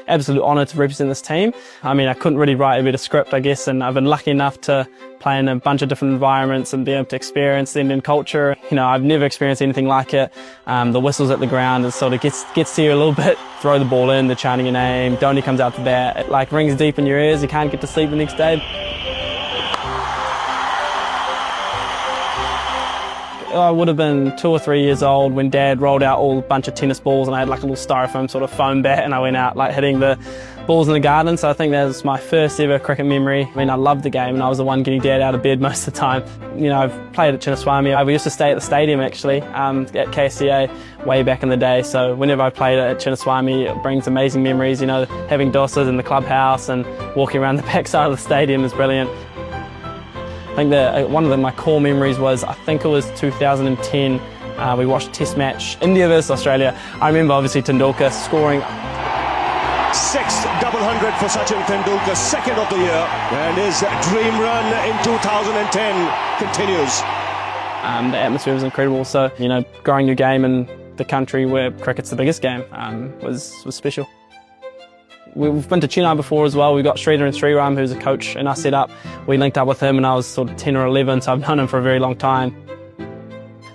absolute honour to represent this team. I mean, I couldn't really write a better script, I guess, and I've been lucky enough to play in a bunch of different environments and be able to experience the Indian culture. You know, I've never experienced anything like it. The whistles at the ground, it sort of gets to you a little bit. Throw the ball in, they're chanting your name, Dhoni comes out to bat, it like rings deep in your ears, you can't get to sleep the next day. I would have been 2 or 3 years old when Dad rolled out a bunch of tennis balls, and I had like a little styrofoam sort of foam bat, and I went out like hitting the balls in the garden. So I think that was my first ever cricket memory. I mean, I loved the game and I was the one getting Dad out of bed most of the time. You know, I've played at Chinnaswamy. We used to stay at the stadium actually, at Csk way back in the day. So whenever I played at Chinnaswamy, it brings amazing memories. You know, having dosas in the clubhouse and walking around the backside of the stadium is brilliant. I think that one of my core memories was, I think it was 2010, we watched a test match, India versus Australia. I remember obviously Tendulkar scoring. 6th double hundred for Sachin Tendulkar, 2nd of the year, and his dream run in 2010 continues. The atmosphere was incredible, so you know, growing your game in the country where cricket's the biggest game was special. We've been to Chennai before as well. We've got Sridhar and Sriram, who's a coach in our setup. We linked up with him and I was sort of 10 or 11, so I've known him for a very long time.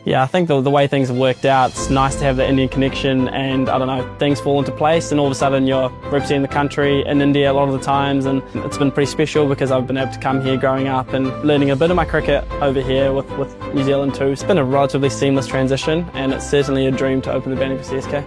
Yeah, I think the way things have worked out, it's nice to have the Indian connection, and I don't know, things fall into place and all of a sudden you're representing the country in India a lot of the times, and it's been pretty special because I've been able to come here growing up and learning a bit of my cricket over here with New Zealand too. It's been a relatively seamless transition, and it's certainly a dream to open the batting for CSK.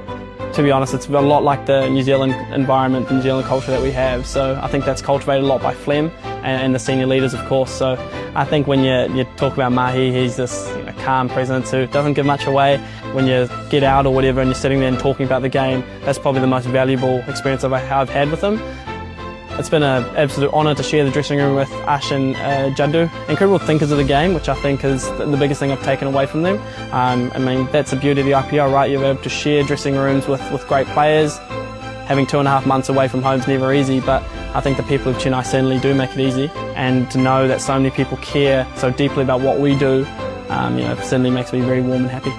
To be honest, it's a lot like the New Zealand environment, the New Zealand culture that we have. So I think that's cultivated a lot by Flem and the senior leaders, of course. So I think when you talk about Mahi, he's this calm presence who doesn't give much away. When you get out or whatever and you're sitting there and talking about the game, that's probably the most valuable experience I've had with him. It's been an absolute honour to share the dressing room with Ash and Jaddu. Incredible thinkers of the game, which I think is the biggest thing I've taken away from them. I mean, that's the beauty of the IPL, right? You're able to share dressing rooms with great players. Having 2.5 months away from home is never easy, but I think the people of Chennai certainly do make it easy. And to know that so many people care so deeply about what we do, you know, certainly makes me very warm and happy.